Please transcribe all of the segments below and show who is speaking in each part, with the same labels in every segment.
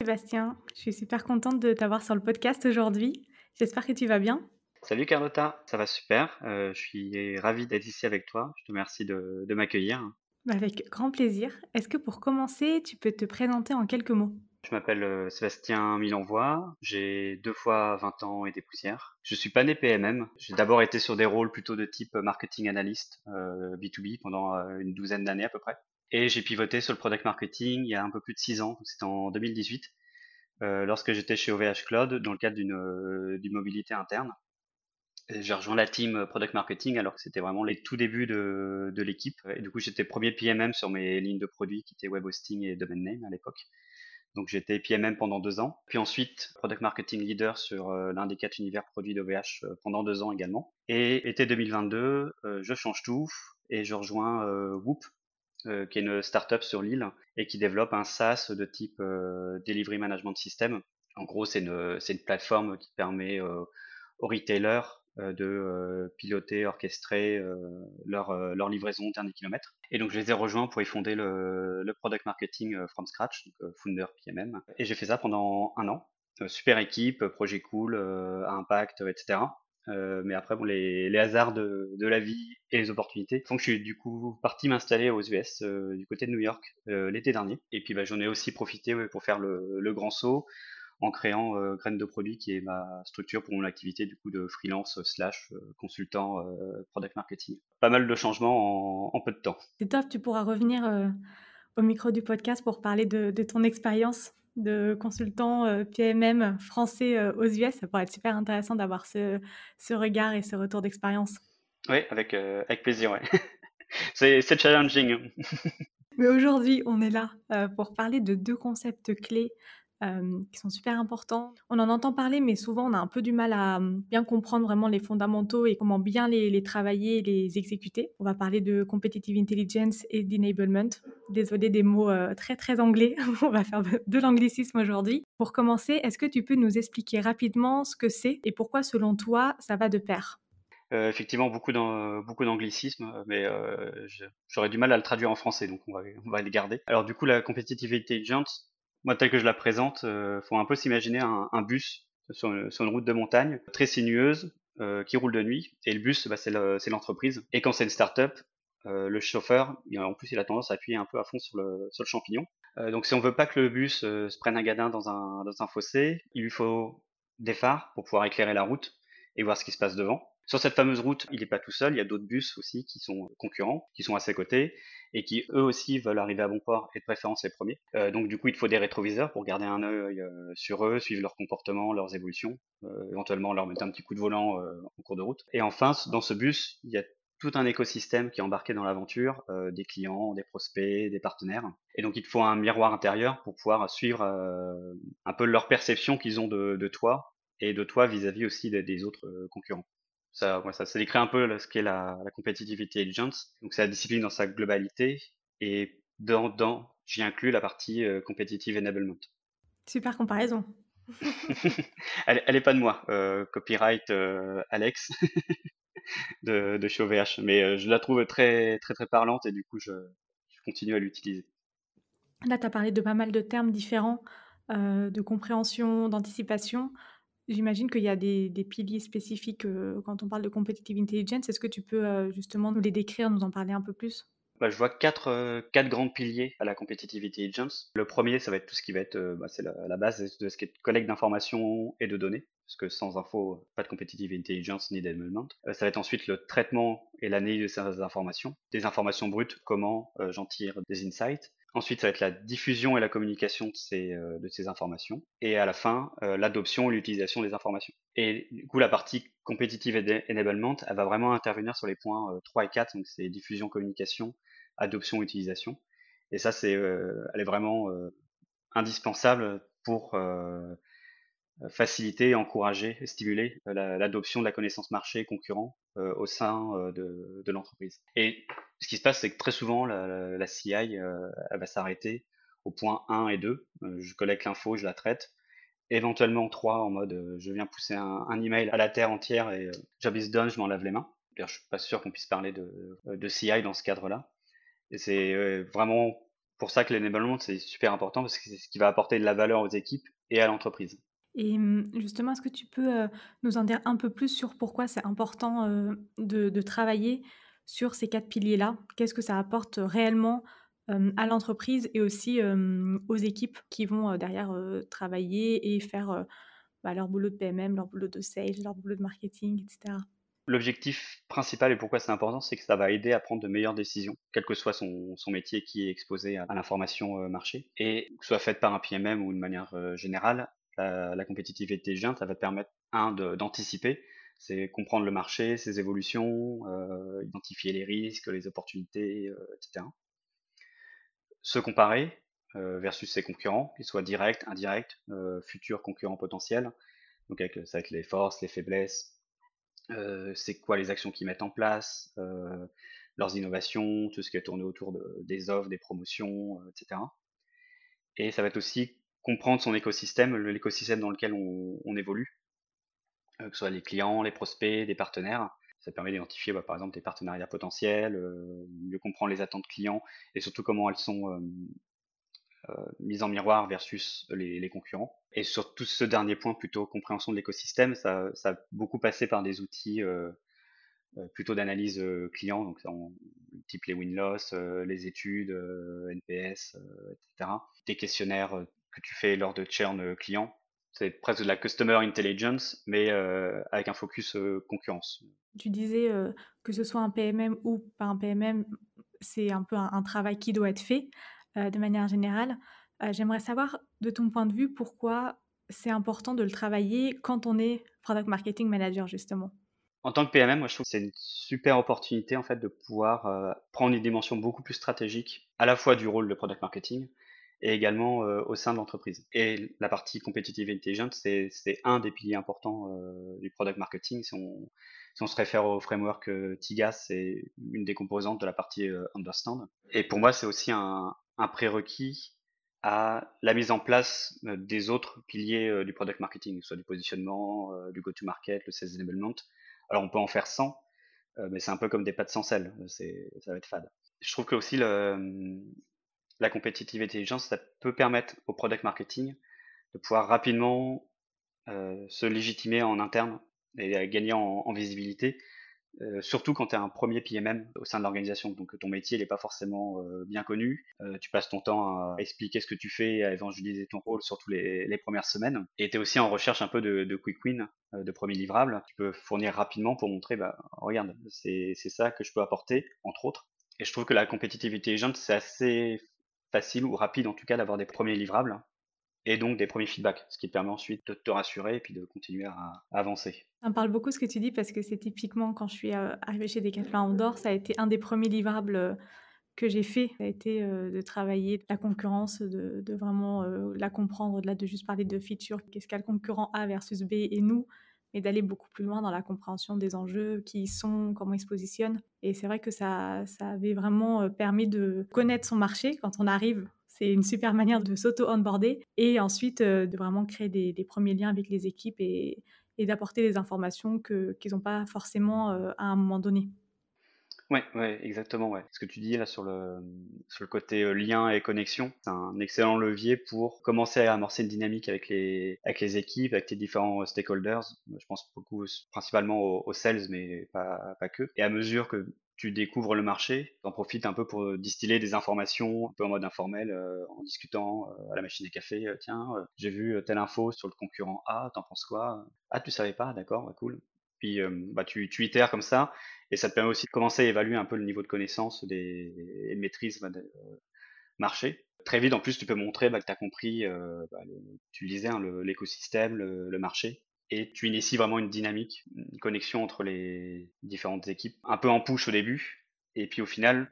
Speaker 1: Sébastien, je suis super contente de t'avoir sur le podcast aujourd'hui. J'espère que tu vas bien.
Speaker 2: Salut Carlotta, ça va super. Je suis ravi d'être ici avec toi. Je te remercie de m'accueillir.
Speaker 1: Avec grand plaisir. Est-ce que pour commencer, tu peux te présenter en quelques mots?
Speaker 2: Je m'appelle Sébastien Milenvoix. J'ai 2 fois 20 ans et des poussières. Je suis pas né PMM. J'ai d'abord été sur des rôles plutôt de type marketing analyst B2B pendant une douzaine d'années à peu près. Et j'ai pivoté sur le product marketing il y a un peu plus de 6 ans. Donc c'était en 2018 lorsque j'étais chez OVH Cloud dans le cadre d'une mobilité interne. Et j'ai rejoint la team product marketing alors que c'était vraiment les tout débuts de l'équipe. Et du coup, j'étais premier PMM sur mes lignes de produits qui étaient web hosting et domain name à l'époque. Donc j'étais PMM pendant 2 ans. Puis ensuite, product marketing leader sur l'un des 4 univers produits d'OVH pendant 2 ans également. Et été 2022, je change tout et je rejoins Whoop, qui est une startup sur l'île et qui développe un SaaS de type Delivery Management System. En gros, c'est une plateforme qui permet aux retailers de piloter, orchestrer leur livraison dernier kilomètre. Et donc je les ai rejoints pour y fonder le product marketing from scratch, donc founder PMM. Et j'ai fait ça pendant un an. Super équipe, projet cool, à impact, etc. Mais après, bon, les hasards de la vie et les opportunités font que je suis du coup parti m'installer aux US, du côté de New York, l'été dernier. Et puis bah, j'en ai aussi profité, ouais, pour faire le grand saut en créant Graines de Produit, qui est ma structure pour mon activité du coup de freelance slash consultant product marketing. Pas mal de changements en peu de temps.
Speaker 1: C'est top, tu pourras revenir au micro du podcast pour parler de ton expérience de consultant PMM français aux US. Ça pourrait être super intéressant d'avoir ce regard et ce retour d'expérience.
Speaker 2: Oui, avec plaisir, ouais. C'est challenging.
Speaker 1: Mais aujourd'hui, on est là pour parler de deux concepts clés qui sont super importants. On en entend parler, mais souvent on a un peu du mal à bien comprendre vraiment les fondamentaux et comment bien les travailler et les exécuter. On va parler de competitive intelligence et d'enablement. Désolée des mots très très anglais, on va faire de l'anglicisme aujourd'hui. Pour commencer, est-ce que tu peux nous expliquer rapidement ce que c'est et pourquoi selon toi ça va de pair?
Speaker 2: Effectivement, beaucoup d'anglicismes, mais j'aurais du mal à le traduire en français, donc on va les garder. Alors du coup, la competitive intelligence, moi, telle que je la présente, faut un peu s'imaginer un bus sur une route de montagne très sinueuse qui roule de nuit, et le bus, bah, c'est l'entreprise. Et quand c'est une start-up, le chauffeur, en plus, il a tendance à appuyer un peu à fond sur le champignon. Donc si on veut pas que le bus se prenne un gadin dans un fossé, il lui faut des phares pour pouvoir éclairer la route et voir ce qui se passe devant. Sur cette fameuse route, il n'est pas tout seul, il y a d'autres bus aussi qui sont concurrents, qui sont à ses côtés, et qui eux aussi veulent arriver à bon port, et de préférence les premiers. Donc du coup, il te faut des rétroviseurs pour garder un œil sur eux, suivre leur comportement, leurs évolutions, éventuellement leur mettre un petit coup de volant en cours de route. Et enfin, dans ce bus, il y a tout un écosystème qui est embarqué dans l'aventure, des clients, des prospects, des partenaires. Et donc il te faut un miroir intérieur pour pouvoir suivre un peu leur perception qu'ils ont de toi, et de toi vis-à-vis aussi des autres concurrents. Ça, ouais, ça décrit un peu ce qu'est la competitive intelligence. Donc c'est la discipline dans sa globalité, et j'y inclus la partie competitive enablement.
Speaker 1: Super comparaison.
Speaker 2: Elle est pas de moi, copyright Alex de chez OVH, mais je la trouve très très très parlante, et du coup je continue à l'utiliser.
Speaker 1: Là, tu as parlé de pas mal de termes différents, de compréhension, d'anticipation. J'imagine qu'il y a des piliers spécifiques, quand on parle de competitive intelligence. Est-ce que tu peux, justement nous les décrire, nous en parler un peu plus?
Speaker 2: Bah, je vois quatre grands piliers à la competitive intelligence. Le premier, ça va être tout ce qui va être, bah, c'est la base de ce qui est collecte d'informations et de données, parce que sans info, pas de competitive intelligence ni d'enablement. Ça va être ensuite le traitement et l'analyse de ces informations, des informations brutes, comment j'en tire des insights. Ensuite, ça va être la diffusion et la communication de ces informations. Et à la fin, l'adoption et l'utilisation des informations. Et du coup, la partie competitive enablement, elle va vraiment intervenir sur les points 3 et 4, donc c'est diffusion, communication, adoption, utilisation. Et ça, elle est vraiment indispensable pour faciliter, encourager, stimuler l'adoption de la connaissance marché concurrent au sein de l'entreprise. Et ce qui se passe, c'est que très souvent, la CI, elle va s'arrêter au point 1 et 2. Je collecte l'info, je la traite. Éventuellement 3 en mode je viens pousser un email à la terre entière et job is done, je m'en lave les mains. D'ailleurs, je suis pas sûr qu'on puisse parler de CI dans ce cadre-là. Et c'est vraiment Pour ça que l'enablement, c'est super important parce que c'est ce qui va apporter de la valeur aux équipes et à l'entreprise.
Speaker 1: Et justement, est-ce que tu peux, nous en dire un peu plus sur pourquoi c'est important, de travailler sur ces 4 piliers-là? Qu'est-ce que ça apporte réellement, à l'entreprise et aussi, aux équipes qui vont, derrière, travailler et faire, bah, leur boulot de PMM, leur boulot de sales, leur boulot de marketing et cetera?
Speaker 2: L'objectif principal et pourquoi c'est important, c'est que ça va aider à prendre de meilleures décisions, quel que soit son métier qui est exposé à l'information marché, et que ce soit faite par un PMM ou de manière générale, la competitive intelligence, ça va te permettre, d'anticiper, c'est comprendre le marché, ses évolutions, identifier les risques, les opportunités, etc. Se comparer versus ses concurrents, qu'ils soient directs, indirects, futurs concurrents potentiels, donc avec, ça va être les forces, les faiblesses, c'est quoi les actions qu'ils mettent en place, leurs innovations, tout ce qui est tourné autour des offres, des promotions, etc. Et ça va être aussi comprendre son écosystème, l'écosystème dans lequel on évolue, que ce soit les clients, les prospects, des partenaires. Ça permet d'identifier par exemple des partenariats potentiels, mieux comprendre les attentes clients et surtout comment elles sont mise en miroir versus les concurrents. Et sur tout ce dernier point, plutôt compréhension de l'écosystème, ça a beaucoup passé par des outils plutôt d'analyse client, donc type les win-loss, les études, NPS, etc. Des questionnaires que tu fais lors de churn client. C'est presque de la customer intelligence, mais avec un focus concurrence.
Speaker 1: Tu disais, que ce soit un PMM ou pas un PMM, c'est un peu un travail qui doit être fait, de manière générale. J'aimerais savoir, de ton point de vue, pourquoi c'est important de le travailler quand on est product marketing manager, justement?
Speaker 2: En tant que PMM, moi je trouve que c'est une super opportunité en fait de pouvoir prendre une dimension beaucoup plus stratégique à la fois du rôle de product marketing et également au sein de l'entreprise. Et la partie competitive intelligence, c'est un des piliers importants du product marketing. Si on se réfère au framework TIGAS, c'est une des composantes de la partie understand. Et pour moi, c'est aussi un prérequis à la mise en place des autres piliers du product marketing, que ce soit du positionnement, du go-to-market, le sales enablement. Alors on peut en faire 100, mais c'est un peu comme des pâtes sans sel, ça va être fade. Je trouve que aussi la competitive intelligence, ça peut permettre au product marketing de pouvoir rapidement se légitimer en interne et gagner en visibilité, surtout quand tu es un premier PMM au sein de l'organisation. Donc ton métier n'est pas forcément bien connu. Tu passes ton temps à expliquer ce que tu fais, à évangéliser ton rôle, surtout les premières semaines. Et tu es aussi en recherche un peu de quick win, de premiers livrables. Tu peux fournir rapidement pour montrer, bah, regarde, c'est ça que je peux apporter, entre autres. Et je trouve que la competitive intelligence, c'est assez facile ou rapide en tout cas d'avoir des premiers livrables et donc des premiers feedbacks, ce qui te permet ensuite de te rassurer et puis de continuer à avancer.
Speaker 1: Ça me parle beaucoup ce que tu dis parce que c'est typiquement quand je suis, arrivée chez Decathlon Outdoor, ça a été un des premiers livrables, que j'ai fait. Ça a été, de travailler la concurrence, de vraiment, la comprendre au-delà de juste parler de features. Qu'est-ce qu'a le concurrent A versus B et nous? Mais d'aller beaucoup plus loin dans la compréhension des enjeux, qui ils sont, comment ils se positionnent et c'est vrai que ça avait vraiment, permis de connaître son marché quand on arrive. C'est une super manière de s'auto-onboarder et ensuite, de vraiment créer des 1 liens avec les équipes et d'apporter des informations qu'ils ont pas forcément, à un moment donné.
Speaker 2: Ouais, ouais, exactement, ouais. Ce que tu dis là sur le côté lien et connexion, c'est un excellent levier pour commencer à amorcer une dynamique avec les équipes, avec tes différents stakeholders. Je pense beaucoup, principalement aux sales, mais pas que. Et à mesure que tu découvres le marché, t'en profites un peu pour distiller des informations un peu en mode informel, en discutant à la machine à café. Tiens, j'ai vu telle info sur le concurrent A, t'en penses quoi? Ah, tu savais pas? D'accord, ouais, cool. Puis bah, tu itères comme ça et ça te permet aussi de commencer à évaluer un peu le niveau de connaissance et de maîtrise bah, marché. Très vite, en plus, tu peux montrer bah, que tu as compris, bah, tu le disais, hein, l'écosystème, le marché. Et tu inities vraiment une dynamique, une connexion entre les différentes équipes, un peu en push au début. Et puis au final,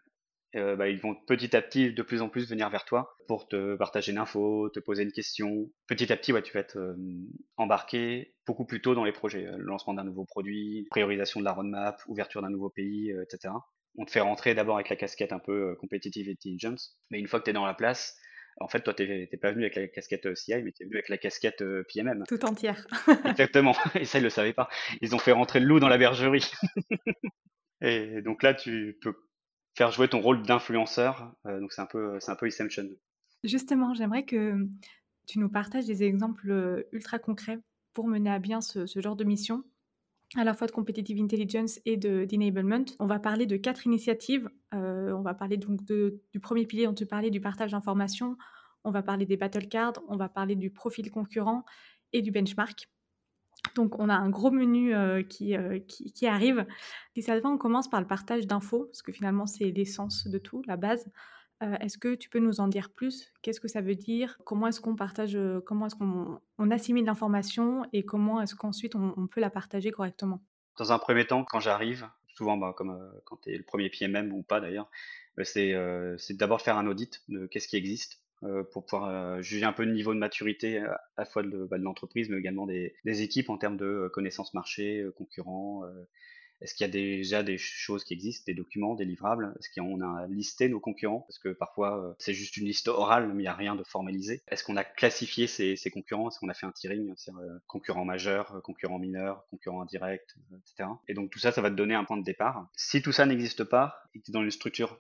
Speaker 2: bah, ils vont petit à petit de plus en plus venir vers toi pour te partager une info, te poser une question. Petit à petit, ouais, tu vas être embarqué beaucoup plus tôt dans les projets. Le lancement d'un nouveau produit, priorisation de la roadmap, ouverture d'un nouveau pays, etc. On te fait rentrer d'abord avec la casquette un peu competitive intelligence, mais une fois que tu es dans la place, en fait, toi, t'es pas venu avec la casquette CI, mais t'es venu avec la casquette PMM.
Speaker 1: Tout entière.
Speaker 2: Exactement. Et ça, ils le savaient pas. Ils ont fait rentrer le loup dans la bergerie. Et donc là, tu peux faire jouer ton rôle d'influenceur. Donc c'est un peu Inception.
Speaker 1: Justement, j'aimerais que tu nous partages des exemples, ultra concrets pour mener à bien ce genre de mission, à la fois de competitive intelligence et d'enablement. On va parler de 4 initiatives. On va parler donc du premier pilier dont tu parlais, du partage d'informations. On va parler des battle cards, on va parler du profil concurrent et du benchmark. Donc on a un gros menu, qui arrive. Si ça te va, on commence par le partage d'infos, parce que finalement c'est l'essence de tout, la base. Est-ce que tu peux nous en dire plus? Qu'est-ce que ça veut dire? Comment est-ce qu'on partage, comment est-ce qu'on assimile l'information et comment est-ce qu'ensuite on peut la partager correctement?
Speaker 2: Dans un premier temps, quand j'arrive, souvent bah, comme quand tu es le premier PMM ou pas d'ailleurs, c'est d'abord faire un audit de qu'est-ce qui existe pour pouvoir juger un peu le niveau de maturité à la fois de l'entreprise, mais également des équipes en termes de connaissances marché, concurrents. Est-ce qu'il y a déjà des choses qui existent, des documents, des livrables? Est-ce qu'on a listé nos concurrents? Parce que parfois, c'est juste une liste orale, mais il n'y a rien de formalisé. Est-ce qu'on a classifié ces concurrents? Est-ce qu'on a fait un tiering, c'est-à-dire concurrents majeurs, concurrents mineurs, concurrents indirects, etc. Et donc tout ça, ça va te donner un point de départ. Si tout ça n'existe pas et que tu es dans une structure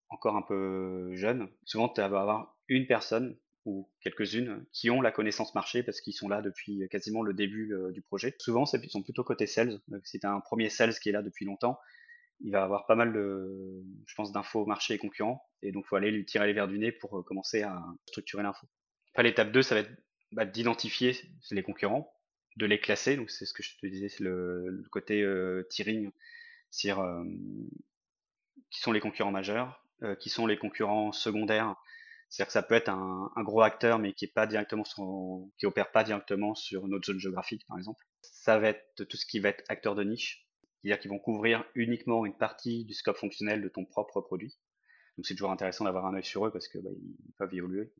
Speaker 2: encore un peu jeune, souvent tu vas avoir une personne ou quelques-unes qui ont la connaissance marché parce qu'ils sont là depuis quasiment le début du projet. Souvent, ils sont plutôt côté sales. Si tu as un premier sales qui est là depuis longtemps, il va avoir pas mal de, je pense, d'infos marché et concurrents. Et donc, il faut aller lui tirer les verres du nez pour commencer à structurer l'info. Après, l'étape 2, ça va être d'identifier les concurrents, de les classer. Donc, c'est ce que je te disais, c'est le côté tiering, c'est-à-dire qui sont les concurrents majeurs, qui sont les concurrents secondaires. C'est-à-dire que ça peut être un gros acteur, mais qui opère pas directement sur notre zone géographique, par exemple. Ça va être tout ce qui va être acteur de niche, c'est-à-dire qu'ils vont couvrir uniquement une partie du scope fonctionnel de ton propre produit. Donc c'est toujours intéressant d'avoir un œil sur eux parce que ils peuvent évoluer.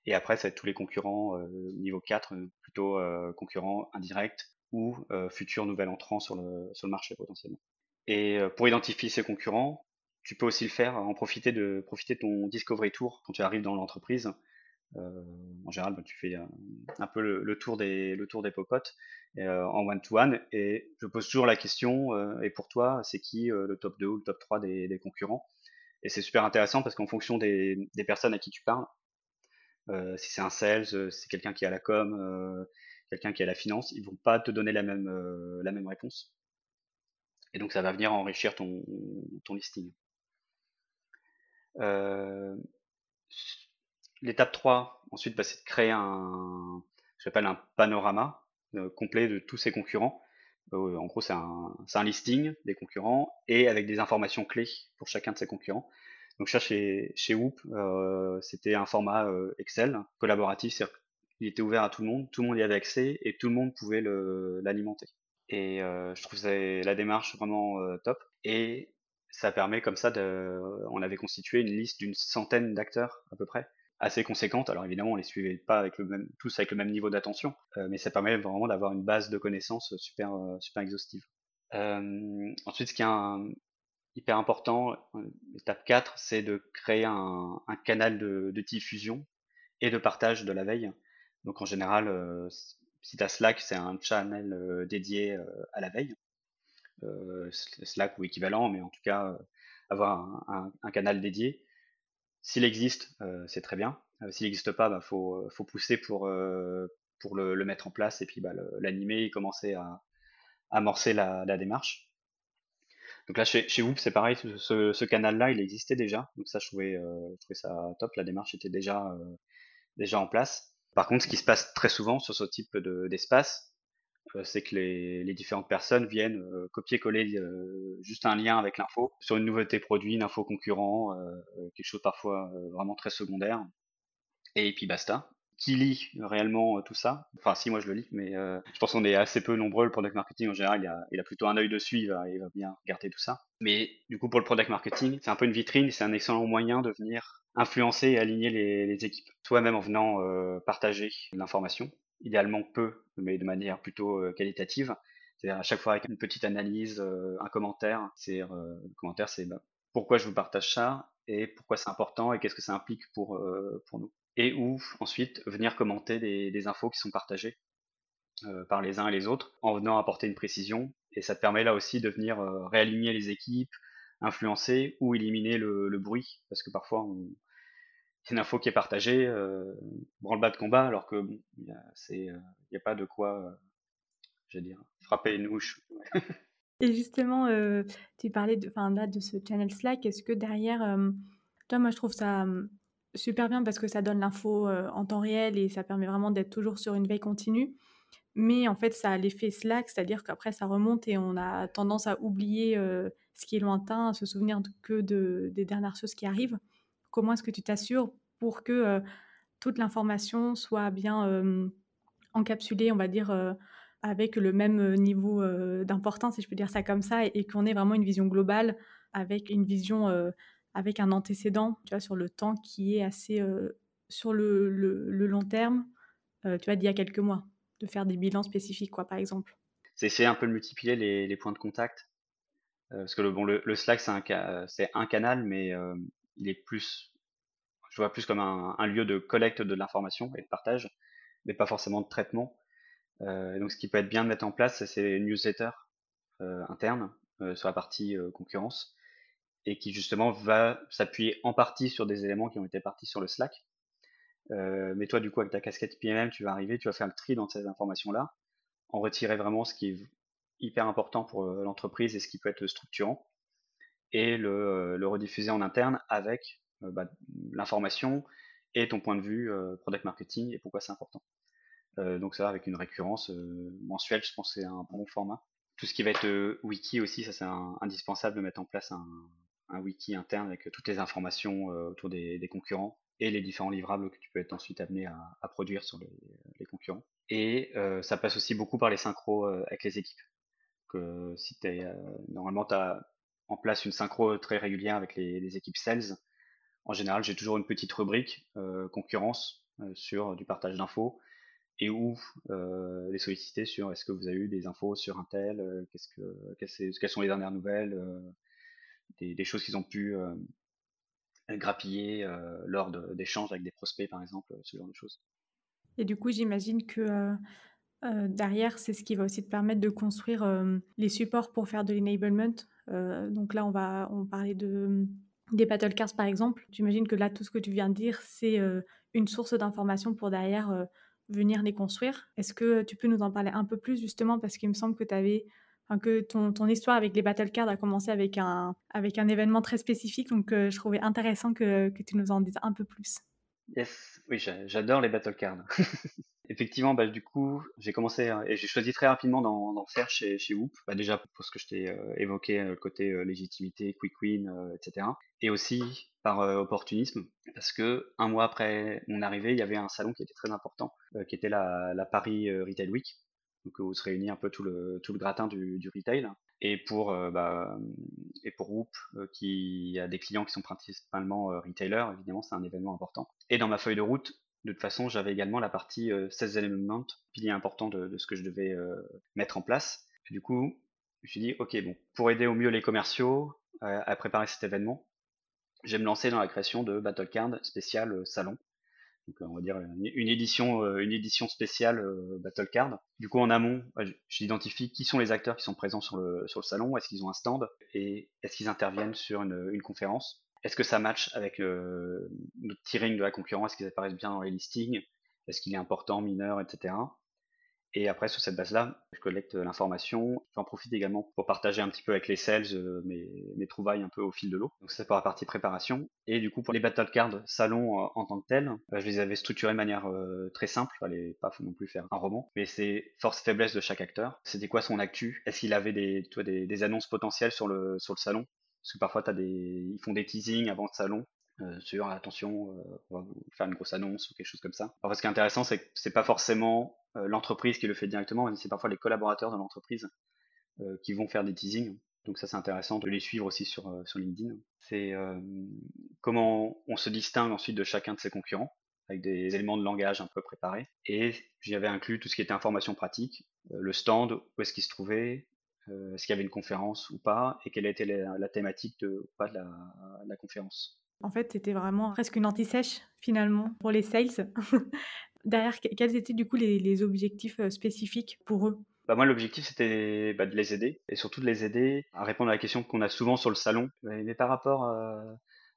Speaker 2: Et après, ça va être tous les concurrents niveau 4, plutôt concurrents indirects ou futurs nouvel entrants sur le marché potentiellement. Et pour identifier ses concurrents, tu peux aussi le faire, en profiter de ton discovery tour quand tu arrives dans l'entreprise. En général, tu fais un peu le tour des popotes en one-to-one et je pose toujours la question, et pour toi, c'est qui le top 2 ou le top 3 des concurrents? Et c'est super intéressant parce qu'en fonction des personnes à qui tu parles, si c'est un sales, si c'est quelqu'un qui est à la com, quelqu'un qui est à la finance, ils vont pas te donner la même réponse. Et donc ça va venir enrichir ton listing. Euh, L'étape 3, ensuite, c'est de créer j'appelle un panorama complet de tous ces concurrents. En gros, c'est un listing des concurrents et avec des informations clés pour chacun de ces concurrents. Donc ça, chez Whoop, c'était un format Excel collaboratif, c'est-à-dire qu'il était ouvert à tout le monde y avait accès et tout le monde pouvait l'alimenter. Et je trouve la démarche vraiment top. Et ça permet comme ça on avait constitué une liste d'une centaine d'acteurs à peu près, assez conséquente. Alors évidemment, on les suivait pas tous avec le même niveau d'attention, mais ça permet vraiment d'avoir une base de connaissances super exhaustive. Ensuite, ce qui est hyper important, étape 4, c'est de créer un canal de diffusion et de partage de la veille. Donc en général, si tu as Slack, c'est un channel dédié à la veille, Slack ou équivalent, mais en tout cas, avoir un canal dédié. S'il existe, c'est très bien. S'il n'existe pas, faut pousser pour le mettre en place et puis l'animer et commencer à amorcer la démarche. Donc là, chez Whoop, c'est pareil, ce canal-là, il existait déjà. Donc ça, je trouvais ça top. La démarche était déjà en place. Par contre, ce qui se passe très souvent sur ce type d'espace, c'est que les différentes personnes viennent copier-coller juste un lien avec l'info sur une nouveauté produit, une info concurrent, quelque chose parfois vraiment très secondaire, et puis basta. Qui lit réellement tout ça? Enfin, si, moi je le lis, mais je pense qu'on est assez peu nombreux. Le product marketing en général, il a plutôt un œil dessus, il va bien regarder tout ça. Mais du coup, pour le product marketing, c'est un peu une vitrine, c'est un excellent moyen de venir influencer et aligner les équipes. Toi-même en venant partager l'information, idéalement peu, mais de manière plutôt qualitative. C'est-à-dire à chaque fois avec une petite analyse, un commentaire. Le commentaire, c'est pourquoi je vous partage ça et pourquoi c'est important et qu'est-ce que ça implique pour nous. Et ou ensuite venir commenter des infos qui sont partagées par les uns et les autres en venant apporter une précision. Et ça te permet là aussi de venir réaligner les équipes, influencer ou éliminer le bruit, parce que parfois c'est une info qui est partagée, branle-bas de combat, alors que bon, il y a pas de quoi, je veux dire, frapper une mouche.
Speaker 1: Et justement, tu parlais de enfin là, de ce channel Slack. Est-ce que derrière, toi, moi, je trouve ça, super bien parce que ça donne l'info, en temps réel et ça permet vraiment d'être toujours sur une veille continue. Mais en fait, ça a l'effet Slack, c'est-à-dire qu'après ça remonte et on a tendance à oublier, ce qui est lointain, à se souvenir des dernières choses qui arrivent. Comment est-ce que tu t'assures pour que, toute l'information soit bien, encapsulée, on va dire, avec le même, niveau, d'importance, si je peux dire ça comme ça et qu'on ait vraiment une vision globale avec une vision, avec un antécédent, tu vois, sur le temps qui est assez, sur le long terme, tu vois, d'il y a quelques mois, de faire des bilans spécifiques quoi, par exemple.
Speaker 2: C'est essayer un peu de multiplier les points de contact, parce que le Slack c'est un canal, mais il est plus, je vois plus comme un lieu de collecte de l'information et de partage, mais pas forcément de traitement. Donc ce qui peut être bien de mettre en place, c'est une newsletter interne sur la partie concurrence, et qui justement va s'appuyer en partie sur des éléments qui ont été partis sur le Slack. Mais toi, du coup, avec ta casquette PMM, tu vas arriver, tu vas faire le tri dans ces informations-là, en retirer vraiment ce qui est hyper important pour l'entreprise et ce qui peut être structurant, et le rediffuser en interne avec l'information et ton point de vue product marketing et pourquoi c'est important. Donc ça, avec une récurrence mensuelle, je pense que c'est un bon format. Tout ce qui va être wiki aussi, ça c'est indispensable de mettre en place un wiki interne avec toutes les informations autour des concurrents et les différents livrables que tu peux être ensuite amené à produire sur les concurrents. Et ça passe aussi beaucoup par les synchros avec les équipes. Que si normalement tu as en place une synchro très régulière avec les équipes sales, en général j'ai toujours une petite rubrique concurrence sur du partage d'infos, et où les solliciter sur est-ce que vous avez eu des infos sur un tel, quelles sont les dernières nouvelles, des choses qu'ils ont pu grappiller lors d'échanges avec des prospects par exemple, ce genre de choses.
Speaker 1: Et du coup, j'imagine que, derrière, c'est ce qui va aussi te permettre de construire, les supports pour faire de l'enablement. Donc là, on parlait des battle cards, par exemple. J'imagine que là, tout ce que tu viens de dire, c'est, une source d'information pour derrière, venir les construire. Est-ce que tu peux nous en parler un peu plus justement? Parce qu'il me semble que tu avais enfin que ton histoire avec les battle cards a commencé avec un événement très spécifique, donc je trouvais intéressant que tu nous en dises un peu plus.
Speaker 2: Yes, oui, j'adore les battle cards. Effectivement, du coup, j'ai commencé et j'ai choisi très rapidement d'en faire chez Whoop. Déjà pour ce que je t'ai évoqué, le côté légitimité, quick win, etc. Et aussi par opportunisme, parce que un mois après mon arrivée, il y avait un salon qui était très important, qui était la Paris Retail Week, donc où se réunit un peu tout le gratin du retail. Et pour Whoop, qui a des clients qui sont principalement retailers, évidemment, c'est un événement important. Et dans ma feuille de route, de toute façon, j'avais également la partie sales element, pilier important de ce que je devais mettre en place. Et du coup, je me suis dit, ok, bon, pour aider au mieux les commerciaux à préparer cet événement, je vais me lancer dans la création de Battle Card spécial salon. Donc, on va dire une édition spéciale Battle Card. Du coup, en amont, j'identifie qui sont les acteurs qui sont présents sur le salon, est-ce qu'ils ont un stand et est-ce qu'ils interviennent sur une conférence. Est-ce que ça match avec notre tiering de la concurrence, est-ce qu'ils apparaissent bien dans les listings, est-ce qu'il est important, mineur, etc. Et après, sur cette base-là, je collecte l'information. J'en profite également pour partager un petit peu avec les sales mes trouvailles un peu au fil de l'eau. Donc c'est pour la partie préparation. Et du coup, pour les battle cards salon en tant que tel, je les avais structurés de manière très simple. Fallait pas non plus faire un roman. Mais c'est force-faiblesse de chaque acteur. C'était quoi son actu? Est-ce qu'il avait des annonces potentielles sur le salon? Parce que parfois, ils font des teasings avant le salon sur attention, on va vous faire une grosse annonce ou quelque chose comme ça. Alors, ce qui est intéressant, c'est que c'est pas forcément l'entreprise qui le fait directement, mais c'est parfois les collaborateurs de l'entreprise qui vont faire des teasings. Donc ça, c'est intéressant de les suivre aussi sur LinkedIn. C'est comment on se distingue ensuite de chacun de ses concurrents avec des éléments de langage un peu préparés. Et j'y avais inclus tout ce qui était information pratique, le stand, où est-ce qu'il se trouvait, est-ce qu'il y avait une conférence ou pas, et quelle était la thématique ou pas de la conférence.
Speaker 1: En fait, tu étais vraiment presque une anti-sèche, finalement, pour les sales. Derrière, quels étaient du coup les objectifs, spécifiques pour eux?
Speaker 2: Bah moi l'objectif c'était de les aider et surtout de les aider à répondre à la question qu'on a souvent sur le salon. Mais par rapport à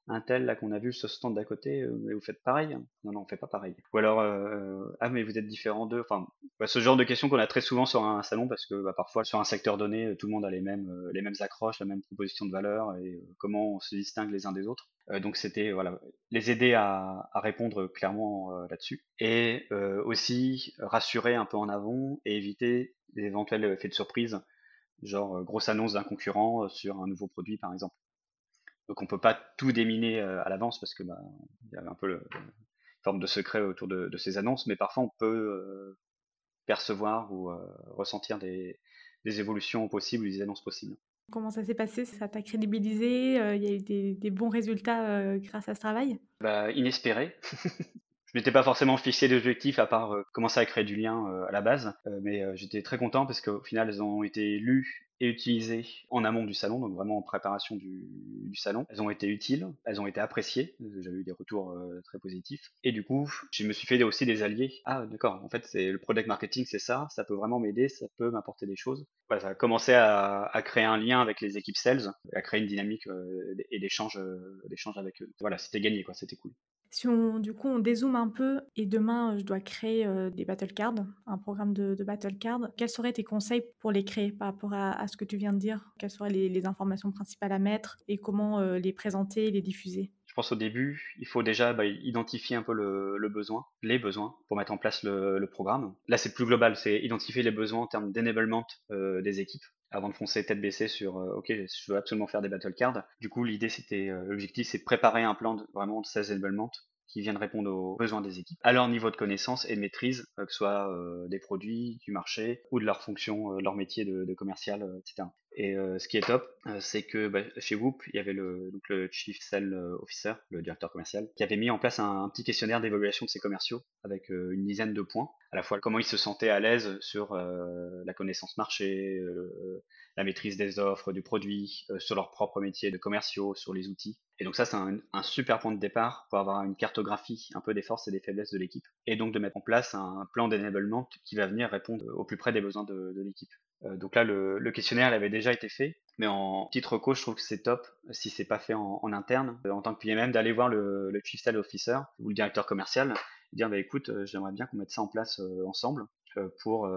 Speaker 2: un tel là qu'on a vu sur ce stand d'à côté, mais vous faites pareil? Hein. Non non on fait pas pareil. Ou alors ah mais vous êtes différent d'eux. Enfin ce genre de questions qu'on a très souvent sur un salon parce que parfois sur un secteur donné tout le monde a les mêmes accroches, la même proposition de valeur et comment on se distingue les uns des autres. Donc c'était voilà les aider à répondre clairement là-dessus et aussi rassurer un peu en avant et éviter des éventuels effets de surprise, genre grosse annonce d'un concurrent sur un nouveau produit par exemple. Donc on peut pas tout déminer à l'avance parce que il y a un peu une forme de secret autour de ces annonces, mais parfois on peut percevoir ou ressentir des évolutions possibles, des annonces possibles.
Speaker 1: Comment ça s'est passé? Ça t'a crédibilisé? Il y a eu des bons résultats, grâce à ce travail?
Speaker 2: Inespéré. Je m'étais pas forcément fixé d'objectif à part commencer à créer du lien à la base, mais j'étais très content parce qu'au final elles ont été lues et utilisées en amont du salon, donc vraiment en préparation du salon. Elles ont été utiles, elles ont été appréciées, j'avais eu des retours très positifs, et du coup je me suis fait aussi des alliés. Ah d'accord, en fait c'est le product marketing, c'est ça peut vraiment m'aider, ça peut m'apporter des choses. Voilà, ça a commencé à créer un lien avec les équipes sales, à créer une dynamique et d'échange avec eux. Voilà, c'était gagné quoi, c'était cool.
Speaker 1: Si on du coup, on dézoome un peu et demain, je dois créer, des battle cards, un programme de battle cards, quels seraient tes conseils pour les créer par rapport à ce que tu viens de dire? Quelles seraient les informations principales à mettre et comment, les présenter et les diffuser?
Speaker 2: Je pense au début, il faut déjà identifier un peu le besoin, les besoins, pour mettre en place le programme. Là, c'est plus global, c'est identifier les besoins en termes d'enablement des équipes avant de foncer tête baissée sur OK, je veux absolument faire des battle cards. Du coup, l'idée c'était l'objectif c'est de préparer un plan vraiment de 16 enablement qui viennent répondre aux besoins des équipes, à leur niveau de connaissance et de maîtrise, que ce soit des produits, du marché ou de leur fonction, de leur métier de commercial, etc. Et ce qui est top, c'est que chez Whoop, il y avait le Chief Sales Officer, le directeur commercial, qui avait mis en place un petit questionnaire d'évaluation de ses commerciaux avec une dizaine de points, à la fois comment ils se sentaient à l'aise sur la connaissance marché, la maîtrise des offres, du produit, sur leur propre métier de commerciaux, sur les outils. Et donc ça, c'est un super point de départ pour avoir une cartographie un peu des forces et des faiblesses de l'équipe, et donc de mettre en place un plan d'enablement qui va venir répondre au plus près des besoins de l'équipe. Donc là, le questionnaire il avait déjà été fait, mais en petite reco, je trouve que c'est top si c'est pas fait en interne, en tant que PMM, d'aller voir le Chief Sales Officer ou le directeur commercial, et dire écoute, j'aimerais bien qu'on mette ça en place ensemble pour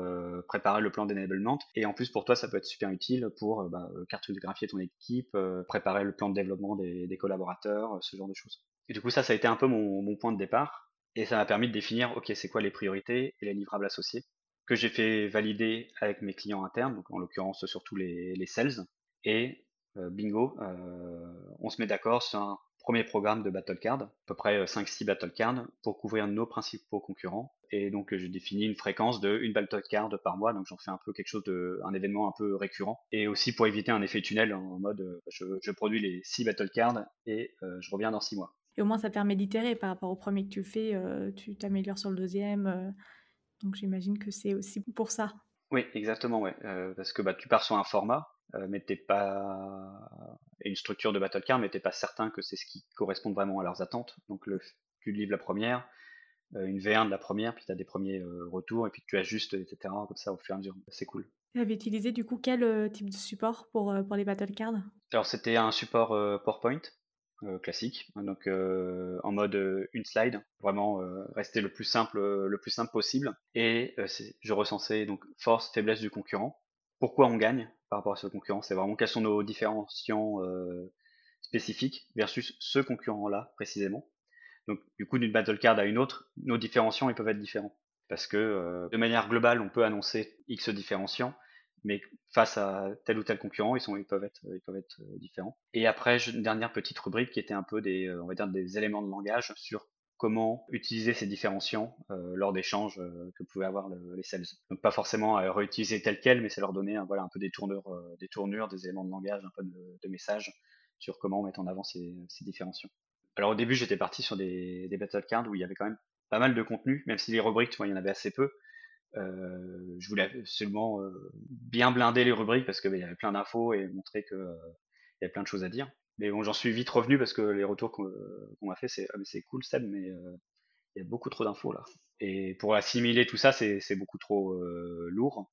Speaker 2: préparer le plan d'enablement. Et en plus, pour toi, ça peut être super utile pour cartographier ton équipe, préparer le plan de développement des collaborateurs, ce genre de choses. Et du coup, ça a été un peu mon point de départ. Et ça m'a permis de définir, ok, c'est quoi les priorités et les livrables associés que j'ai fait valider avec mes clients internes, donc en l'occurrence surtout les sales. Et bingo, on se met d'accord sur un premier programme de battle card, à peu près 5-6 battle cards, pour couvrir nos principaux concurrents. Et donc je définis une fréquence de une battle card par mois, donc j'en fais un peu quelque chose un événement un peu récurrent. Et aussi pour éviter un effet tunnel en mode je produis les 6 battle cards et je reviens dans 6 mois.
Speaker 1: Et au moins, ça permet d'itérer par rapport au premier que tu fais, tu t'améliores sur le deuxième. Donc j'imagine que c'est aussi pour ça.
Speaker 2: Oui, exactement, ouais. Parce que tu pars sur un format, mais t'es pas et une structure de battle card, mais t'es pas certain que c'est ce qui correspond vraiment à leurs attentes. Donc tu livres la première, une V1 de la première, puis tu as des premiers retours, et puis tu ajustes, etc. Comme ça au fur et à mesure. C'est cool.
Speaker 1: Tu avais utilisé du coup quel, type de support pour les battle cards?
Speaker 2: Alors c'était un support PowerPoint classique, donc en mode une slide, vraiment rester le plus simple possible. Et je recensais donc force, faiblesse du concurrent, pourquoi on gagne par rapport à ce concurrent, c'est vraiment quels sont nos différenciants spécifiques versus ce concurrent-là précisément. Donc du coup d'une battle card à une autre, nos différenciants ils peuvent être différents parce que de manière globale on peut annoncer X différenciants, mais face à tel ou tel concurrent ils peuvent être différents. Et après une dernière petite rubrique qui était un peu on va dire des éléments de langage sur comment utiliser ces différenciants lors d'échanges que pouvaient avoir les sales. Donc pas forcément à réutiliser tel quel, mais c'est leur donner voilà un peu des tournures, des éléments de langage, un peu de messages sur comment mettre en avant ces différenciants. Alors au début, j'étais parti sur des battle cards où il y avait quand même pas mal de contenu, même si les rubriques, tu vois, il y en avait assez peu. Je voulais absolument bien blinder les rubriques parce qu'il y avait plein d'infos et montrer que il y avait plein de choses à dire. Mais bon, j'en suis vite revenu parce que les retours qu'on m'a fait, c'est ah, mais c'est cool Seb, mais il y a beaucoup trop d'infos là. Et pour assimiler tout ça, c'est beaucoup trop lourd.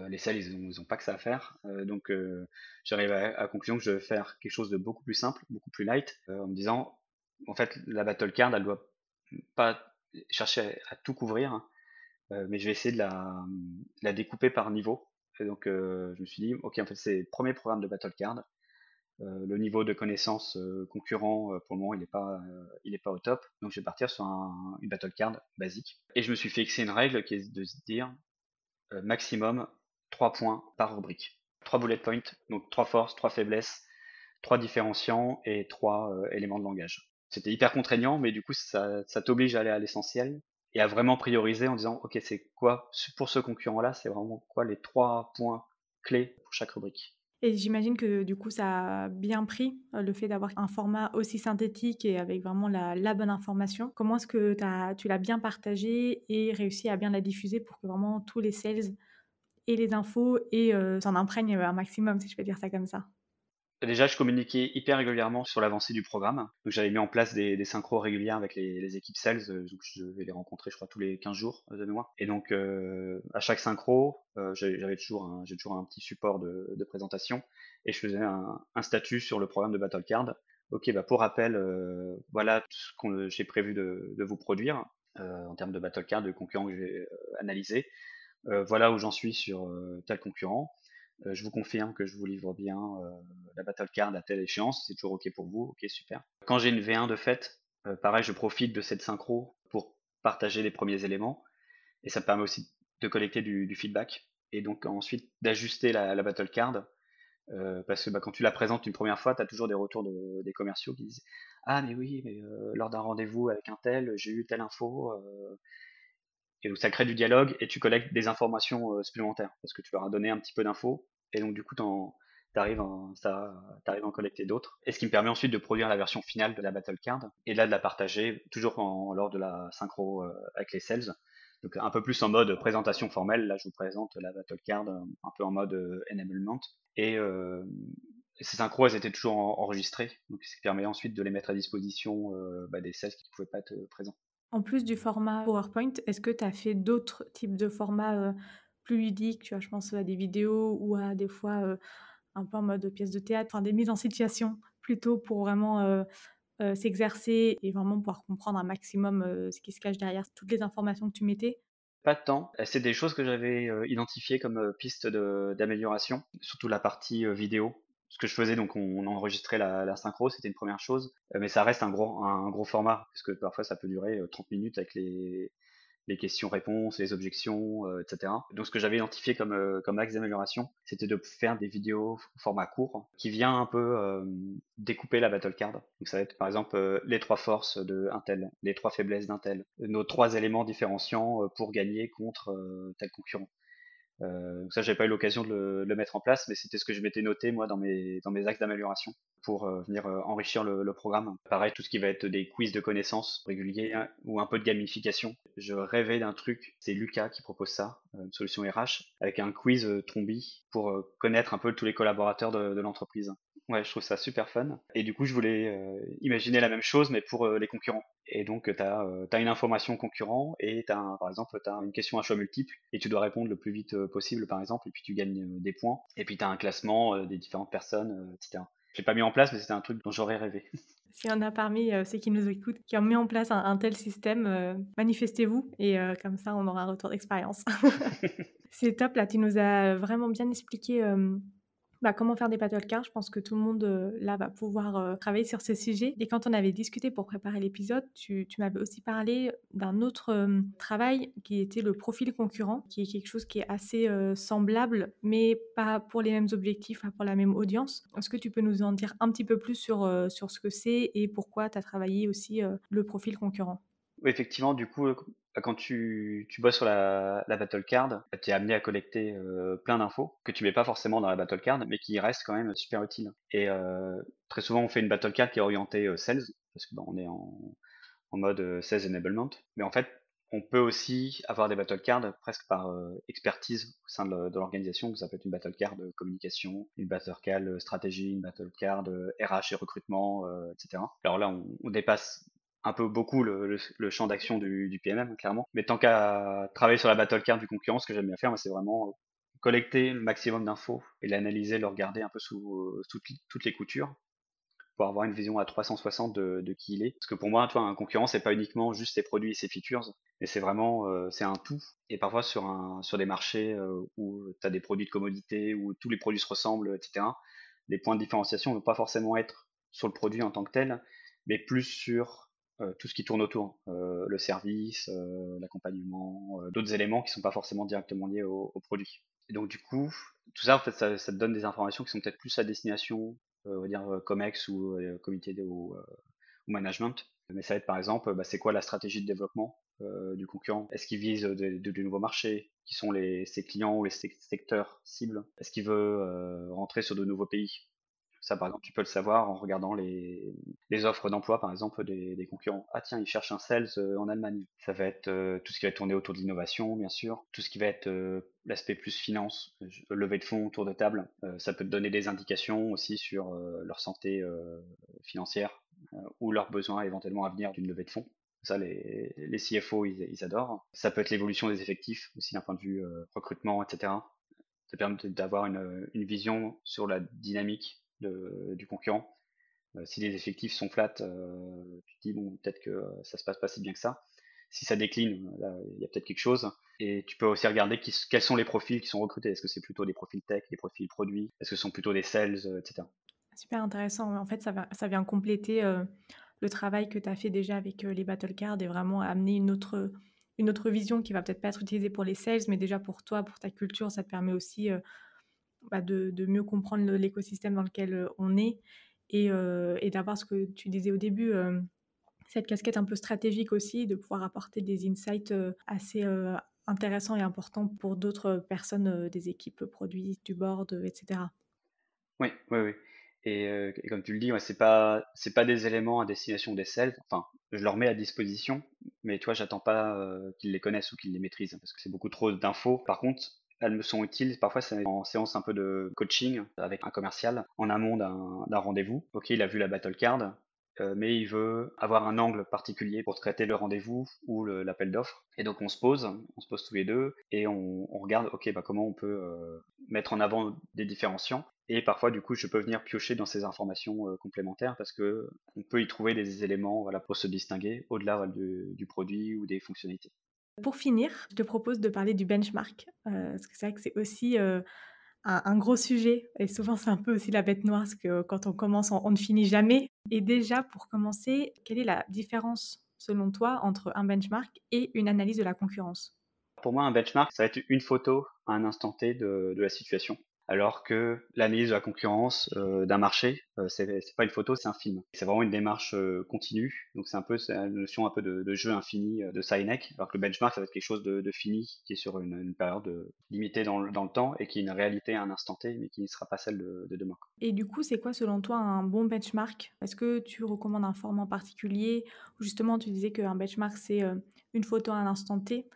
Speaker 2: Les sales, ils ont pas que ça à faire. Donc, j'arrive à la conclusion que je vais faire quelque chose de beaucoup plus simple, beaucoup plus light, en me disant, en fait, la battle card, elle doit pas chercher à tout couvrir, hein, mais je vais essayer de la découper par niveau. Et donc, je me suis dit, ok, en fait, c'est le premier programme de battle card. Le niveau de connaissance concurrent, pour le moment, il est pas au top. Donc, je vais partir sur une battle card basique. Et je me suis fixé une règle qui est de se dire, maximum 3 points par rubrique. 3 bullet points, donc 3 forces, 3 faiblesses, 3 différenciants et 3 éléments de langage. C'était hyper contraignant, mais du coup, ça t'oblige à aller à l'essentiel et à vraiment prioriser en disant, ok, c'est quoi, pour ce concurrent-là, c'est vraiment quoi les 3 points clés pour chaque rubrique.
Speaker 1: Et j'imagine que du coup, ça a bien pris, le fait d'avoir un format aussi synthétique et avec vraiment la bonne information. Comment est-ce que tu l'as bien partagé et réussi à bien la diffuser pour que vraiment tous les sales aient les infos et s'en imprègnent, un maximum, si je peux dire ça comme ça?
Speaker 2: Déjà, je communiquais hyper régulièrement sur l'avancée du programme. Donc, j'avais mis en place des synchros régulières avec les équipes sales. Donc, je vais les rencontrer, je crois, tous les 15 jours de mémoire. Et donc, à chaque synchro, j'ai toujours un petit support de présentation et je faisais un statut sur le programme de Battle Card. Ok, bah pour rappel, voilà tout ce que j'ai prévu de vous produire en termes de Battle Card, de concurrents que j'ai analysés. Voilà où j'en suis sur tel concurrent. Je vous confirme que je vous livre bien la battle card à telle échéance. C'est toujours OK pour vous. OK, super. Quand j'ai une V1 de fait, pareil, je profite de cette synchro pour partager les premiers éléments. Et ça me permet aussi de collecter du feedback. Et donc ensuite d'ajuster la battle card. Parce que bah, quand tu la présentes une première fois, tu as toujours des retours des commerciaux qui disent ah mais oui, mais lors d'un rendez-vous avec un tel, j'ai eu telle info. Et donc ça crée du dialogue et tu collectes des informations supplémentaires parce que tu leur as donné un petit peu d'infos et donc du coup t'arrives t'arrives à en collecter d'autres. Et ce qui me permet ensuite de produire la version finale de la battle card et là de la partager toujours lors de la synchro avec les sales. Donc un peu plus en mode présentation formelle. Là je vous présente la battle card un peu en mode enablement et ces synchros elles étaient toujours enregistrées donc ce qui permet ensuite de les mettre à disposition bah, des sales qui ne pouvaient pas être présents.
Speaker 1: En plus du format PowerPoint, est-ce que tu as fait d'autres types de formats, plus ludiques? Tu vois, je pense à des vidéos ou à des fois, un peu en mode pièce de théâtre, enfin des mises en situation plutôt pour vraiment, s'exercer et vraiment pouvoir comprendre un maximum, ce qui se cache derrière toutes les informations que tu mettais?
Speaker 2: Pas tant. C'est des choses que j'avais identifiées comme pistes d'amélioration, surtout la partie vidéo. Ce que je faisais, donc on enregistrait la synchro, c'était une première chose, mais ça reste un gros format, parce que parfois ça peut durer 30 minutes avec les questions-réponses, les objections, etc. Donc ce que j'avais identifié comme axe d'amélioration, c'était de faire des vidéos au format court qui vient un peu découper la battle card. Donc ça va être par exemple les 3 forces de un tel, les 3 faiblesses d'un tel, nos 3 éléments différenciants pour gagner contre tel concurrent. Donc ça, j'avais pas eu l'occasion de le mettre en place, mais c'était ce que je m'étais noté moi dans mes axes d'amélioration pour venir enrichir le programme. Pareil, tout ce qui va être des quiz de connaissances réguliers hein, ou un peu de gamification. Je rêvais d'un truc, c'est Lucas qui propose ça, une solution RH, avec un quiz Trombi pour connaître un peu tous les collaborateurs de l'entreprise. Ouais, je trouve ça super fun. Et du coup, je voulais imaginer la même chose, mais pour les concurrents. Et donc, t'as une information concurrent et par exemple, tu as une question à choix multiple et tu dois répondre le plus vite possible, par exemple, et puis tu gagnes des points. Et puis, tu as un classement des différentes personnes, etc. Je l'ai pas mis en place, mais c'était un truc dont j'aurais rêvé.
Speaker 1: S'il y en a parmi, ceux qui nous écoutent, qui ont mis en place un tel système, manifestez-vous et comme ça, on aura un retour d'expérience. C'est top, là, tu nous as vraiment bien expliqué, bah, comment faire des battle cards. Je pense que tout le monde, là, va pouvoir, travailler sur ce sujet et quand on avait discuté pour préparer l'épisode, tu m'avais aussi parlé d'un autre, travail qui était le profil concurrent, qui est quelque chose qui est assez, semblable, mais pas pour les mêmes objectifs, pas pour la même audience. Est-ce que tu peux nous en dire un petit peu plus sur ce que c'est et pourquoi tu as travaillé aussi, le profil concurrent?
Speaker 2: Oui, effectivement, du coup, quand tu bosses sur la battle card, tu es amené à collecter plein d'infos que tu mets pas forcément dans la battle card, mais qui restent quand même super utiles. Et très souvent, on fait une battle card qui est orientée sales, parce que bah, on est en mode sales enablement. Mais en fait, on peut aussi avoir des battle cards presque par expertise au sein de l'organisation. Ça peut être une battle card communication, une battle card stratégie, une battle card RH et recrutement, etc. Alors là, on dépasse un peu beaucoup le champ d'action du PMM, clairement. Mais tant qu'à travailler sur la battle card du concurrent, ce que j'aime bien faire, moi, c'est vraiment collecter le maximum d'infos et l'analyser, le regarder un peu sous toutes les coutures pour avoir une vision à 360 de qui il est. Parce que pour moi, toi, un concurrent, c'est pas uniquement juste ses produits et ses features, mais c'est vraiment c'est un tout. Et parfois sur des marchés où tu as des produits de commodité, où tous les produits se ressemblent, etc., les points de différenciation ne vont pas forcément être sur le produit en tant que tel, mais plus sur tout ce qui tourne autour, le service, l'accompagnement, d'autres éléments qui sont pas forcément directement liés au produit. Et donc du coup, tout ça, en fait, ça te donne des informations qui sont peut-être plus à destination on va dire COMEX ou comité ou management. Mais ça va être par exemple, bah, c'est quoi la stratégie de développement du concurrent? Est-ce qu'il vise de nouveaux marchés? Qui sont ses clients ou les secteurs cibles? Est-ce qu'il veut rentrer sur de nouveaux pays? Ça, par exemple, tu peux le savoir en regardant les offres d'emploi, par exemple, des concurrents. Ah tiens, ils cherchent un sales en Allemagne. Ça va être tout ce qui va tourner autour de l'innovation, bien sûr. Tout ce qui va être l'aspect plus finance, levée de fonds, tour de table. Ça peut te donner des indications aussi sur leur santé financière ou leurs besoins éventuellement à venir d'une levée de fonds. Ça, les CFO, ils adorent. Ça peut être l'évolution des effectifs, aussi d'un point de vue recrutement, etc. Ça permet d'avoir une vision sur la dynamique du concurrent. Si les effectifs sont flats, tu te dis bon peut-être que ça se passe pas si bien que ça. Si ça décline, là, il y a peut-être quelque chose. Et tu peux aussi regarder quels sont les profils qui sont recrutés. Est-ce que c'est plutôt des profils tech, des profils produits? Est-ce que ce sont plutôt des sales, etc.
Speaker 1: Super intéressant. Ouais, en fait, ça vient compléter, le travail que tu as fait déjà avec, les battle cards et vraiment amener une autre vision qui va peut-être pas être utilisée pour les sales, mais déjà pour toi, pour ta culture, ça te permet aussi, bah, de mieux comprendre l'écosystème dans lequel, on est et d'avoir ce que tu disais au début, cette casquette un peu stratégique aussi, de pouvoir apporter des insights, assez, intéressants et importants pour d'autres personnes, des équipes produits, du board, et cetera.
Speaker 2: Oui, oui, oui. Et comme tu le dis, ouais, c'est pas des éléments à destination des sales. Enfin, je leur mets à disposition, mais toi, j'attends pas qu'ils les connaissent ou qu'ils les maîtrisent parce que c'est beaucoup trop d'infos. Par contre, elles me sont utiles. Parfois, c'est en séance un peu de coaching avec un commercial en amont d'un rendez-vous. Ok, il a vu la battle card, mais il veut avoir un angle particulier pour traiter le rendez-vous ou l'appel d'offres. Et donc, on se pose tous les deux et on regarde. Ok, bah comment on peut mettre en avant des différenciants et parfois, du coup, je peux venir piocher dans ces informations complémentaires parce que on peut y trouver des éléments, voilà, pour se distinguer au-delà voilà, du produit ou des fonctionnalités.
Speaker 1: Pour finir, je te propose de parler du benchmark, parce que c'est vrai que c'est aussi, un gros sujet et souvent c'est un peu aussi la bête noire parce que quand on commence, on ne finit jamais et déjà pour commencer, quelle est la différence selon toi entre un benchmark et une analyse de la concurrence?
Speaker 2: Pour moi, un benchmark, ça va être une photo à un instant T de la situation. Alors que l'analyse de la concurrence d'un marché, c'est pas une photo, c'est un film. C'est vraiment une démarche continue. Donc c'est la notion un peu de jeu infini de Sinek. Alors que le benchmark, ça va être quelque chose de fini, qui est sur une période limitée dans le temps et qui est une réalité à un instant T, mais qui ne sera pas celle de demain.
Speaker 1: Et du coup, c'est quoi selon toi un bon benchmark? Est-ce que tu recommandes un format en particulier? Ou justement tu disais qu'un benchmark c'est, une photo à un instant T.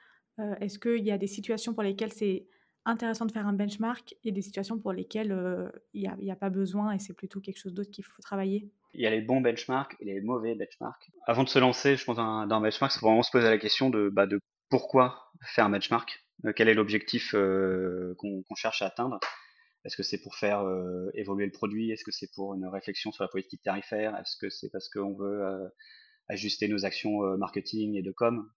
Speaker 1: Est-ce qu'il y a des situations pour lesquelles c'est intéressant de faire un benchmark et des situations pour lesquelles, il y a pas besoin et c'est plutôt quelque chose d'autre qu'il faut travailler?
Speaker 2: Il y a les bons benchmarks et les mauvais benchmarks. Avant de se lancer, je pense, dans un benchmark, c'est vraiment se poser la question de pourquoi faire un benchmark. Quel est l'objectif qu'on cherche à atteindre? Est-ce que c'est pour faire évoluer le produit? Est-ce que c'est pour une réflexion sur la politique tarifaire? Est-ce que c'est parce qu'on veut ajuster nos actions marketing et de com?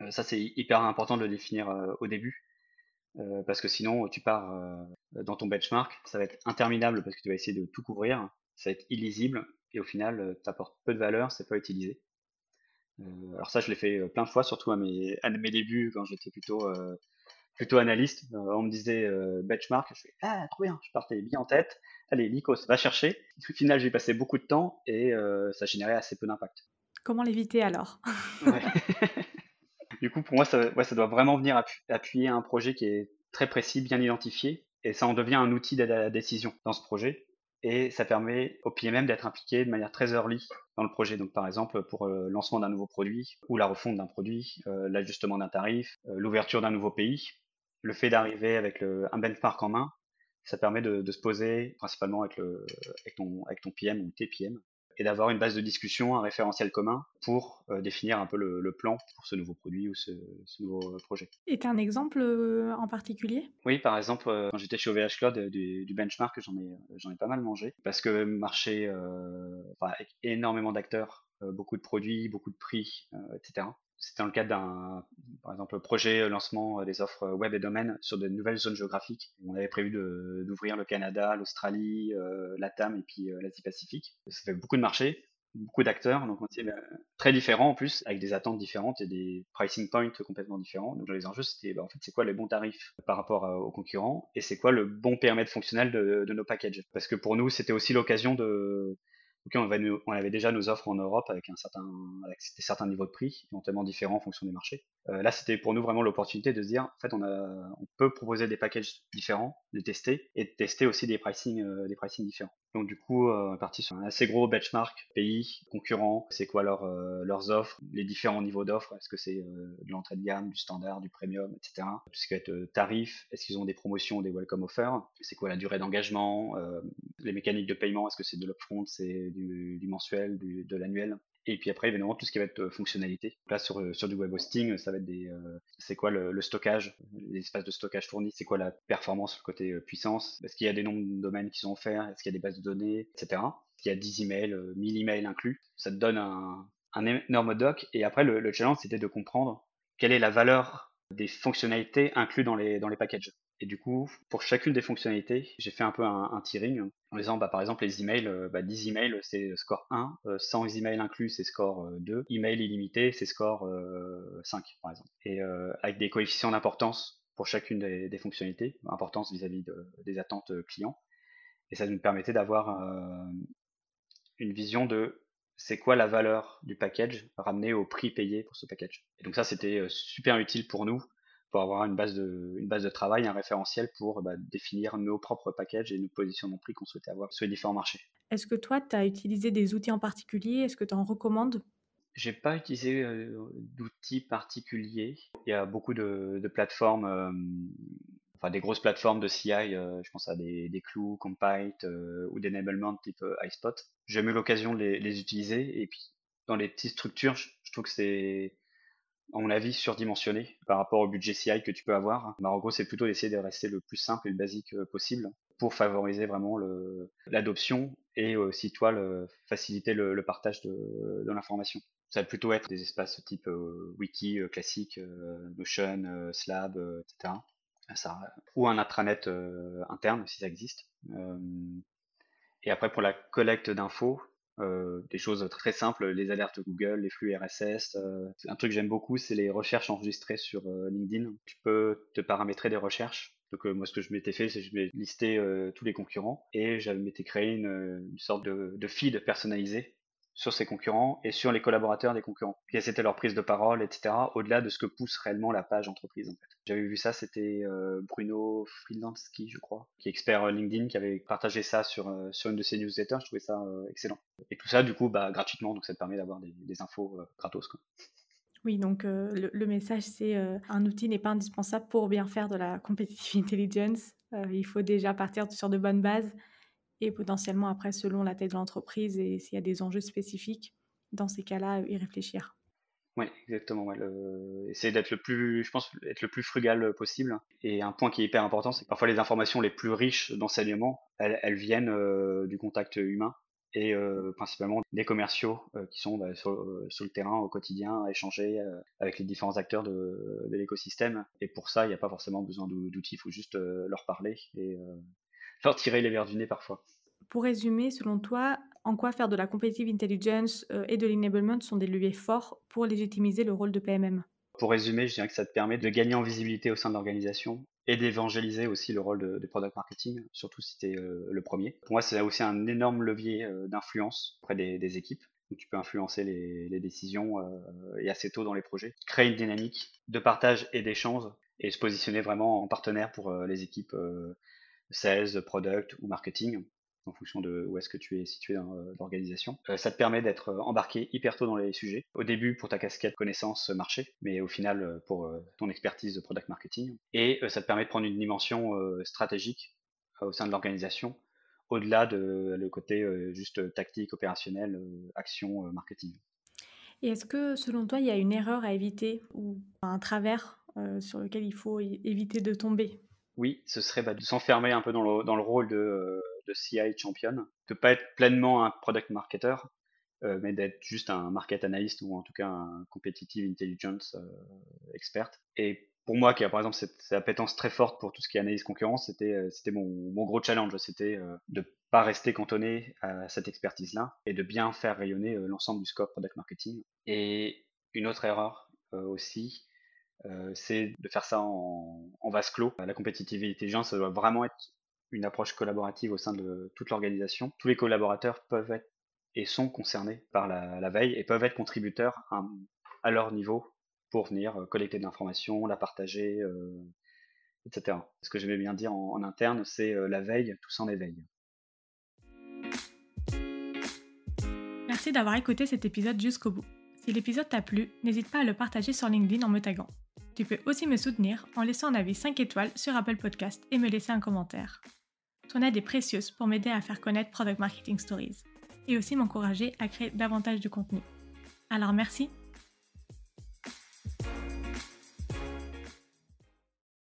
Speaker 2: Ça, c'est hyper important de le définir au début, parce que sinon, tu pars dans ton benchmark, ça va être interminable parce que tu vas essayer de tout couvrir, ça va être illisible, et au final, tu apportes peu de valeur, c'est pas utilisé. Alors ça, je l'ai fait plein de fois, surtout à mes débuts, quand j'étais plutôt analyste. On me disait benchmark, je fais ah trop bien, je partais bien en tête. Allez, Nikos, va chercher. Au final, j'ai passé beaucoup de temps et ça générait assez peu d'impact.
Speaker 1: Comment l'éviter alors?
Speaker 2: Ouais. Du coup, pour moi, ouais, ça doit vraiment venir appuyer un projet qui est très précis, bien identifié, et ça en devient un outil d'aide à la décision dans ce projet. Et ça permet au PMM d'être impliqué de manière très early dans le projet. Donc, par exemple, pour le lancement d'un nouveau produit ou la refonte d'un produit, l'ajustement d'un tarif, l'ouverture d'un nouveau pays, le fait d'arriver avec un benchmark en main, ça permet de se poser principalement avec ton PM ou tes PM et d'avoir une base de discussion, un référentiel commun pour définir un peu le plan pour ce nouveau produit ou ce nouveau projet.
Speaker 1: Et tu as un exemple, en particulier?
Speaker 2: Oui, par exemple, quand j'étais chez OVH Cloud, du benchmark, j'en ai pas mal mangé parce que marché, enfin, avec énormément d'acteurs, beaucoup de produits, beaucoup de prix, etc. C'était dans le cadre d'un, par exemple, projet lancement des offres web et domaines sur de nouvelles zones géographiques. On avait prévu d'ouvrir le Canada, l'Australie, l'ATAM et puis l'Asie-Pacifique. Ça fait beaucoup de marchés, beaucoup d'acteurs, donc on s'est très différents en plus, avec des attentes différentes et des pricing points complètement différents. Donc les enjeux, c'était en fait, c'est quoi les bons tarifs par rapport aux concurrents et c'est quoi le bon périmètre fonctionnel de nos packages. Parce que pour nous, c'était aussi l'occasion de... Ok, on avait déjà nos offres en Europe avec des certains niveaux de prix, éventuellement différents en fonction des marchés. Là, c'était pour nous vraiment l'opportunité de se dire, en fait, on peut proposer des packages différents, de tester et de tester aussi des pricing différents. Donc du coup, on est parti sur un assez gros benchmark pays, concurrents, c'est quoi leurs offres, les différents niveaux d'offres, est-ce que c'est de l'entrée de gamme, du standard, du premium, etc. Tout ce qui va être tarif, est-ce qu'ils ont des promotions, des welcome offers, c'est quoi la durée d'engagement, les mécaniques de paiement, est-ce que c'est de l'upfront, c'est du mensuel, de l'annuel. Et puis après, évidemment, tout ce qui va être fonctionnalité. Là, sur du web hosting, ça va être c'est quoi le stockage, les espaces de stockage fournis, c'est quoi la performance, le côté puissance, est-ce qu'il y a des nombres de domaines qui sont offerts, est-ce qu'il y a des bases de données, etc. Il y a 10 emails, 1000 emails inclus. Ça te donne un énorme doc. Et après, le challenge, c'était de comprendre quelle est la valeur des fonctionnalités incluses dans les packages. Et du coup, pour chacune des fonctionnalités, j'ai fait un peu un tiering en disant, bah, par exemple, les emails, 10 emails, c'est score 1, 100 emails inclus, c'est score 2, email illimité, c'est score 5, par exemple. Et avec des coefficients d'importance pour chacune des fonctionnalités, importance vis-à-vis des attentes clients. Et ça nous permettait d'avoir une vision de c'est quoi la valeur du package ramenée au prix payé pour ce package. Et donc ça, c'était super utile pour nous pour avoir une base de travail, un référentiel pour définir nos propres packages et nos positionnements de prix qu'on souhaitait avoir sur les différents marchés.
Speaker 1: Est-ce que toi, tu as utilisé des outils en particulier? Est-ce que tu en recommandes?
Speaker 2: J'ai pas utilisé d'outils particuliers. Il y a beaucoup de plateformes, enfin des grosses plateformes de CI, je pense à des Clou, Compite ou d'enablement type iSpot. J'ai jamais eu l'occasion de les utiliser et puis dans les petites structures, je trouve que c'est à mon avis surdimensionné par rapport au budget CI que tu peux avoir. Bah, en gros, c'est plutôt d'essayer de rester le plus simple et le basique possible pour favoriser vraiment l'adoption et aussi toi faciliter le partage de l'information. Ça va plutôt être des espaces type wiki classique, Notion, Slab, etc. Ça, ou un intranet interne si ça existe. Euh, et après, pour la collecte d'infos, des choses très simples, les alertes Google, les flux RSS. Un truc que j'aime beaucoup, c'est les recherches enregistrées sur LinkedIn. Tu peux te paramétrer des recherches. Donc moi, ce que je m'étais fait, c'est que je m'étais listé tous les concurrents et je m'étais créé une sorte de feed personnalisé sur ces concurrents et sur les collaborateurs des concurrents. Quelle était leur prise de parole, etc. Au-delà de ce que pousse réellement la page entreprise, en fait. J'avais vu ça, c'était Bruno Frilansky, je crois, qui est expert LinkedIn, qui avait partagé ça sur une de ses newsletters. Je trouvais ça excellent. Et tout ça, du coup, gratuitement, donc ça te permet d'avoir des infos gratos, quoi.
Speaker 1: Oui, donc le message, c'est, un outil n'est pas indispensable pour bien faire de la competitive intelligence. Il faut déjà partir sur de bonnes bases et potentiellement après, selon la taille de l'entreprise et s'il y a des enjeux spécifiques, dans ces cas-là, y réfléchir.
Speaker 2: Ouais, exactement. Ouais, essayer d'être je pense, être le plus frugal possible. Et un point qui est hyper important, c'est que parfois les informations les plus riches d'enseignement, elles viennent du contact humain et principalement des commerciaux qui sont sur le terrain au quotidien à échanger avec les différents acteurs de l'écosystème. Et pour ça, il n'y a pas forcément besoin d'outils, il faut juste leur parler et leur tirer les verres du nez parfois.
Speaker 1: Pour résumer, selon toi, en quoi faire de la competitive intelligence, et de l'enablement sont des leviers forts pour légitimiser le rôle de PMM?
Speaker 2: Pour résumer, je dirais que ça te permet de gagner en visibilité au sein de l'organisation et d'évangéliser aussi le rôle de product marketing, surtout si tu es le premier. Pour moi, c'est aussi un énorme levier d'influence auprès des équipes, où tu peux influencer les décisions et assez tôt dans les projets. Créer une dynamique de partage et d'échange et se positionner vraiment en partenaire pour les équipes sales, product ou marketing en fonction de où est-ce que tu es situé dans l'organisation. Ça te permet d'être embarqué hyper tôt dans les sujets. Au début pour ta casquette connaissance marché, mais au final pour ton expertise de product marketing. Et ça te permet de prendre une dimension stratégique au sein de l'organisation au-delà de le côté juste tactique, opérationnel, action, marketing.
Speaker 1: Et est-ce que, selon toi, il y a une erreur à éviter ou un travers, sur lequel il faut éviter de tomber?
Speaker 2: Oui, ce serait de s'enfermer un peu dans le rôle de CI champion, de pas être pleinement un product marketer, mais d'être juste un market analyst ou en tout cas un competitive intelligence expert. Et pour moi, qui a par exemple cette appétence très forte pour tout ce qui est analyse concurrence, c'était mon gros challenge, c'était de pas rester cantonné à cette expertise-là et de bien faire rayonner l'ensemble du scope product marketing. Et une autre erreur aussi, c'est de faire ça en vase clos. La competitive intelligence, ça doit vraiment être une approche collaborative au sein de toute l'organisation. Tous les collaborateurs peuvent être et sont concernés par la veille et peuvent être contributeurs à leur niveau pour venir collecter de l'information, la partager, etc. Ce que j'aimais bien dire en interne, c'est la veille, tous en éveil.
Speaker 1: Merci d'avoir écouté cet épisode jusqu'au bout. Si l'épisode t'a plu, n'hésite pas à le partager sur LinkedIn en me taguant. Tu peux aussi me soutenir en laissant un avis 5 étoiles sur Apple Podcast et me laisser un commentaire. Ton aide est précieuse pour m'aider à faire connaître Product Marketing Stories et aussi m'encourager à créer davantage de contenu. Alors merci